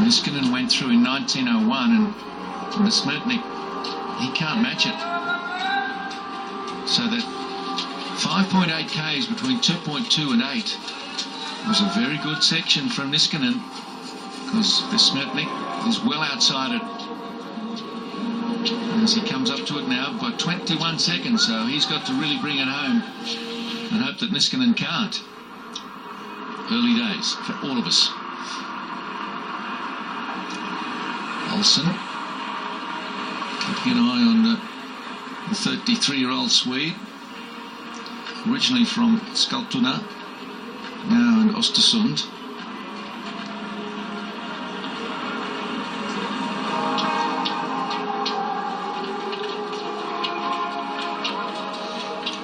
Niskanen went through in 1901, and the Smrtnik, he can't match it. So that 5.8 Ks between 2.2 and 8 was a very good section from Niskanen, because the Smrtnik is well outside it as he comes up to it now by 21 seconds, so he's got to really bring it home and hope that Niskanen can't. Early days for all of us. Olsen keeping an eye on the 33-year-old Swede, originally from Skultuna, now in Östersund.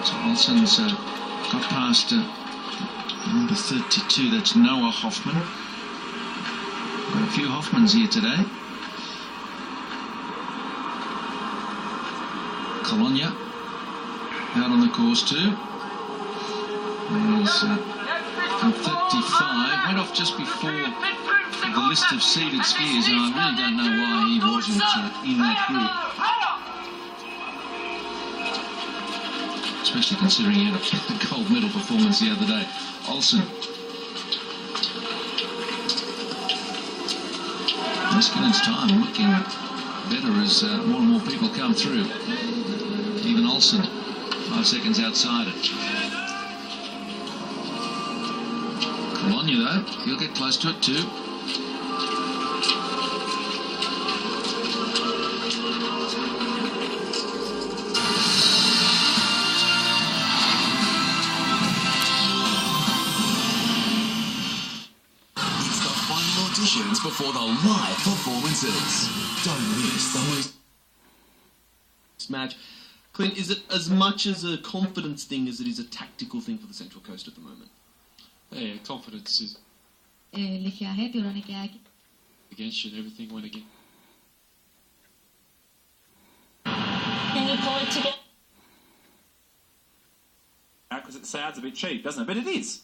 So Olsen's got past number 32, that's Noah Hoffman. Got a few Hoffmans here today. Colonia out on the course too. There's from 35, went off just before the list of seeded skiers, and I really don't know why he wasn't in that group. Especially considering he had a gold medal performance the other day. Olsen. Niskanen's time looking better as more and more people come through. Even Olsen, 5 seconds outside it. Colonia, though, he'll get close to it too. It's the final auditions before the live performances. Don't miss the most match. Clint, is it as much as a confidence thing as it is a tactical thing for the Central Coast at the moment? Yeah, confidence is against you and everything went again. Can you pull it together? Because it sounds a bit cheap, doesn't it? But it is.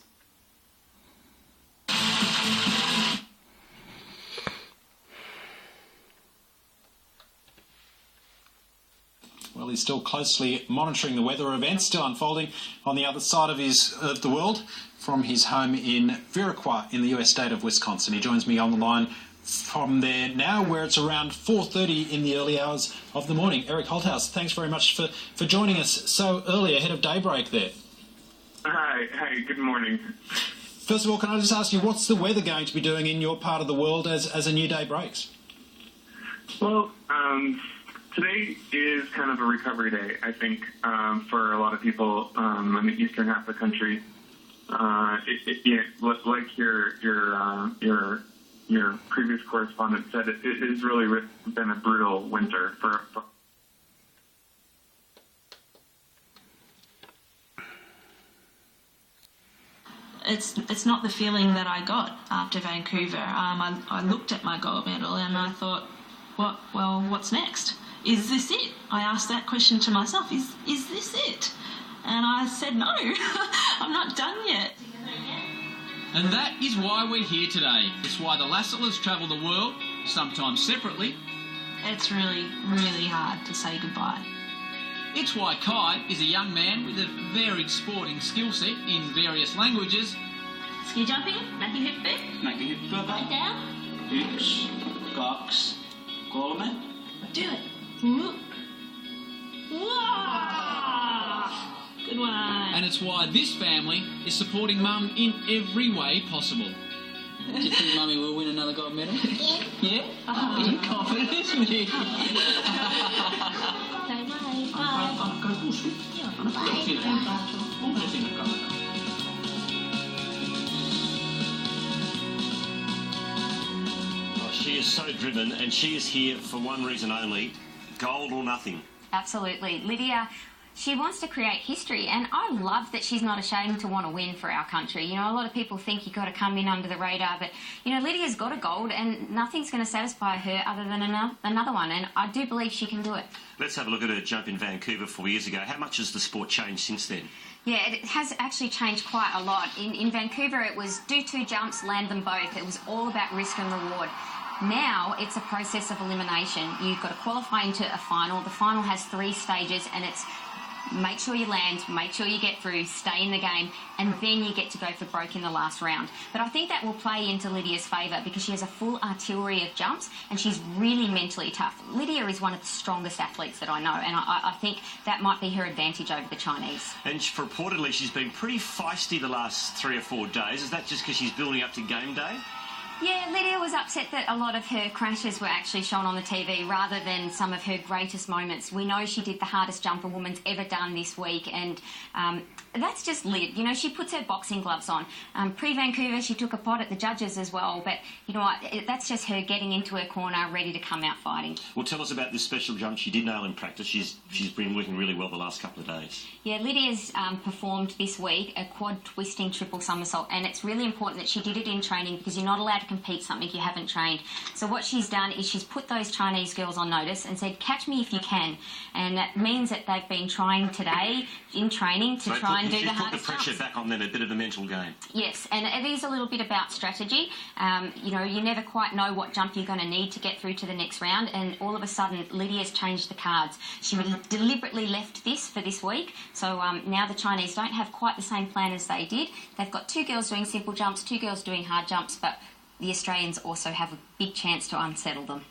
Well, he's still closely monitoring the weather events, still unfolding on the other side of the world from his home in Viroqua in the US state of Wisconsin. He joins me on the line from there now, where it's around 4:30 in the early hours of the morning. Eric Holthaus, thanks very much for joining us so early ahead of daybreak there. Hi, good morning. First of all, can I just ask you, what's the weather going to be doing in your part of the world as a new day breaks? Well, today is kind of a recovery day, I think, for a lot of people in the eastern half of the country. Like your previous correspondent said, it has really been a brutal winter for It's not the feeling that I got after Vancouver. I looked at my gold medal and I thought, what's next? Is this it? I asked that question to myself, is this it? And I said, no, I'm not done yet. And that is why we're here today. It's why the Lassetlers travel the world, sometimes separately. It's really, really hard to say goodbye. It's why Kai is a young man with a varied sporting skill set in various languages. Ski jumping, make a hip bit. Make a hip bit. Right down. 1, 2, 3. Do it. Whoa! Good one. And it's why this family is supporting Mum in every way possible. Do you think Mummy will win another gold medal? Yeah. Yeah? Oh, you're confident, isn't he? Say bye. Bye. She is so driven, and she is here for one reason only: gold or nothing. Absolutely. Lydia, she wants to create history, and I love that she's not ashamed to want to win for our country. You know, a lot of people think you've got to come in under the radar, but, you know, Lydia's got a gold, and nothing's going to satisfy her other than another one, and I do believe she can do it. Let's have a look at her jump in Vancouver 4 years ago. How much has the sport changed since then? Yeah, it has actually changed quite a lot. In Vancouver, it was do 2 jumps, land them both. It was all about risk and reward. Now it's a process of elimination. You've got to qualify into a final. The final has 3 stages, and it's make sure you land, make sure you get through, stay in the game, and then you get to go for broke in the last round. But I think that will play into Lydia's favour because she has a full artillery of jumps and she's really mentally tough. Lydia is one of the strongest athletes that I know, and I think that might be her advantage over the Chinese. And reportedly she's been pretty feisty the last 3 or 4 days. Is that just because she's building up to game day? Yeah, Lydia was upset that a lot of her crashes were actually shown on the TV rather than some of her greatest moments. We know she did the hardest jump a woman's ever done this week, and that's just Lyd. You know, she puts her boxing gloves on. Pre-Vancouver, she took a pot at the judges as well, but you know what, that's just her getting into her corner, ready to come out fighting. Well, tell us about this special jump she did nail in practice. She's been working really well the last couple of days. Yeah, Lydia's performed this week a quad twisting triple somersault, and it's really important that she did it in training because you're not allowed to compete something you haven't trained. So what she's done is she's put those Chinese girls on notice and said, catch me if you can. And that means that they've been trying today in training to try and do the hardest put the pressure jumps. back on them, a bit of a mental game. Yes, and it is a little bit about strategy. You know, you never quite know what jump you're going to need to get through to the next round, and all of a sudden Lydia's changed the cards. She deliberately left this for this week, so now the Chinese don't have quite the same plan as they did. They've got 2 girls doing simple jumps, 2 girls doing hard jumps, but the Australians also have a big chance to unsettle them.